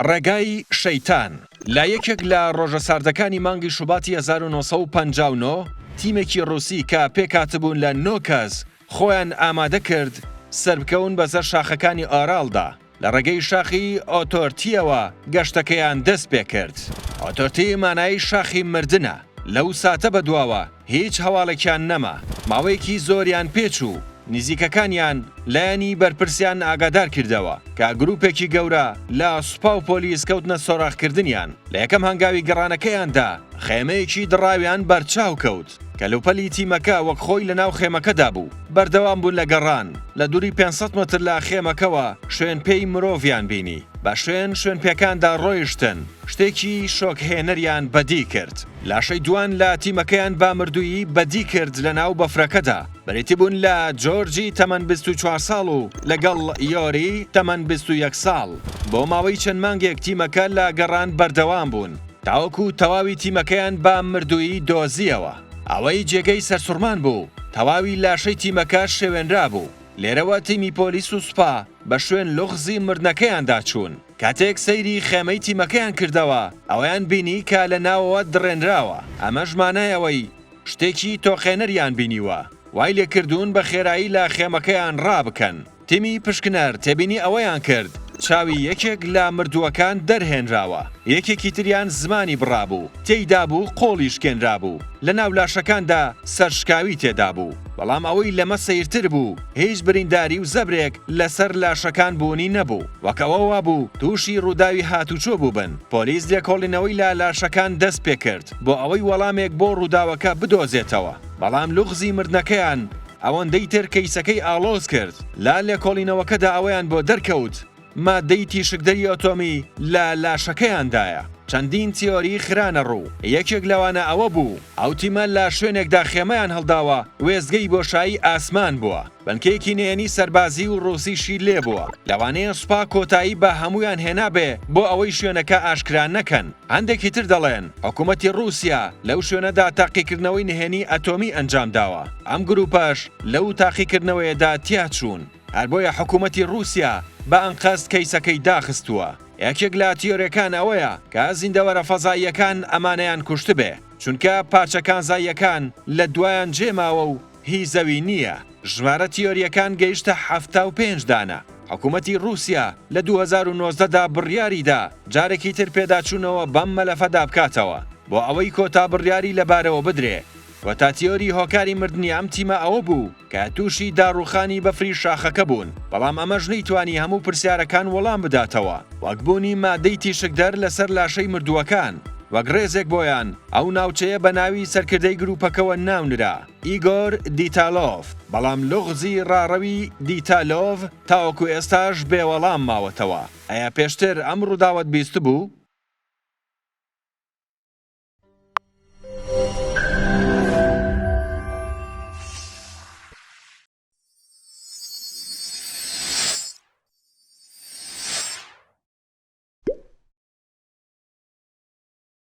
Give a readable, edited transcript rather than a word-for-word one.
ڕێگای شەیتان لە یەکێک لە ڕۆژە ساردەکانی مانگی شوباتی 1959 تیمێکی ڕووسی کە پێکاتبوون لە 9 کەس خۆیان ئامادە کرد سەربکەون بەسەر شاخەکانی ئارالدا لە ڕێگەی شاخی ئۆتۆرتیەوە گەشتەکەیان دەست پێ کرد. ئۆتۆرتی مانای شاخی مردنە. لەو ساتە بەدواوە هیچ هەواڵێکیان نەما، ماوەیەکی زۆریان پێچوو. نزیکەکانیان لایەنی بەرپرسیان ئاگادار کردەوە کە گروپێکی گەورە لە سوپا و پۆلیس کەوتنە سۆراخکردنیان. لە یەکەم هەنگاوی گەڕانەکەیاندا خێمەیەکی دڕاویان بەرچاو کەوت کە لەوپەلی تیمەکە وەک خۆی لەناو خێمەکەدا بوو. بەردەوام بوون لە گەڕان. لە دووری 500 متر لە خێمەکەوە شوێن پێی مرۆڤیان بینی. بە شوێن پێکاندا ڕۆیشتن. شتێکی شۆکهێنەریان بەدی کرد. لاشەی دوان لە تیمەکەیان با مردوویی بەدی کرد لە ناو بەفرەکەدا. بەریتی بوون لە جۆرجی تەمەن 24 ساڵ و لەگەڵ یۆری تەمەن 21 ساڵ. بۆ ماوەی چەند مانگێک تیمەکە لە گەڕان بەردەوام بوون تاوەکو تەواوی تیمەکەیان با مردوویی دۆزیەوە. ئەوەی جێگەی سەرسوڕمان بوو. تەواوی لاشەی تیمەکە شێوێنرا بوو. لێرەوە تیمی پۆلیس و سوپا بە شوێن لوغزی مردنەکەیاندا چوون. کاتێک سەیری خێمەی تیمەکەیان کردەوە ئەویان بینی کە لە ناوەوە دڕێنراوە. ئەمەش مانایەوەی شتێکی تۆخێنەریان بینیوە. وای لێکردوون بە خێرایی لە خێمەکەیان ڕابکەن. تیمی پشکنەر تێبینی ئەوەیان کرد چاوی یەکێک لە مردووەکان دەرهێنراوە. یەکێکی تریان زمانی بڕابوو، تێیدا بوو قۆڵی شکێنرابوو. لە ناو لاشەکاندا سەرشکاوی تێدا بوو. بەڵام ئەوەی لەمە سەیرتر بوو هیچ برینداری و زەبرێک لەسەر لاشەکان بوونی نەبوو. وەکەوە بوو تووشی ڕووداوی هاتوچۆ بووبن. پۆلیس لێکۆڵینەوەی لە لاشەکان دەست پێ کرد بۆ ئەوەی وەڵامێک بۆ ڕووداوەکە بدۆزێتەوە. بەڵام لوغزی مردنەکەیان ئەوەندەی تر کەیسەکەی ئاڵۆز کرد. لا لێکۆڵینەوەکەدا ئەوەیان بۆ دەرکەوت مادەی تیشکدەری ئۆتۆمی لە لاشەکەیاندایە. چەندین تیۆری خرانە ڕوو. یەکێک لەوانە ئەوە بوو ئەو تیمە لە شوێنێکدا خێمەیان هەڵداوە وێزگەی بۆشایی ئاسمان بووە. بنکەیەکی نێنی سەربازی و ڕووسیشی لێ بووە. لەوانەیە سوپا کۆتایی بە هەمویان هێنابێ بۆ ئەوەی شوێنەکە ئاشکران نەکەن. هەندێکی تر دەڵێن حکوومەتی رووسیا لەو شوێنەدا تاقیکردنەوەی نهێنی ئەتۆمی ئەنجام داوە. ئەم گروپەش لەو تاقیکردنەوەیەدا تیا چوون. هەر بۆیە حکوومەتی رووسیا بە ئەنقەست کەیسەکەی داخستووە. یەکێک لە تیۆریەکان ئەوەیە کە زیندەوەرە فەزاییەکان ئەمانەیان کوشت بێ، چونکە پارچەکان زاییەکان لە دوایان جێماوە و هی زەوی نییە. ژمارە تیۆریەکان گەیشتە 75 دانە. حکوومەتی رووسیا لە 2019دا بڕیاریدا جارێکی تر پێداچوونەوە بەم مەلەفەدا بکاتەوە بۆ ئەوەی کۆتا بڕیاری لەبارەوە بدرێ. و تا تیۆری هۆکاری مردنی ئەم تیمە ئەوە بوو کە تووشی داڕوخانی بەفری شاخەکە بوون. بەڵام ئەمەش نەیتوانی هەموو پرسیارەکان وەڵام بداتەوە. وەکبوونی مادەی تیشکدەر لەسەر لاشەی مردووەکان وەک ڕێزێک بۆیان ئەو ناوچەیە بە ناوی سەرکردەی گروپەکەوە ناونرا ئیگۆر دیتالۆف. بەڵام لوغزی ڕاڕەوی دیتالۆڤ تاوەکو ئێستاش بێوەڵام ماوەتەوە. ئەیا پێشتر ئەم ڕووداوەت بیست بوو؟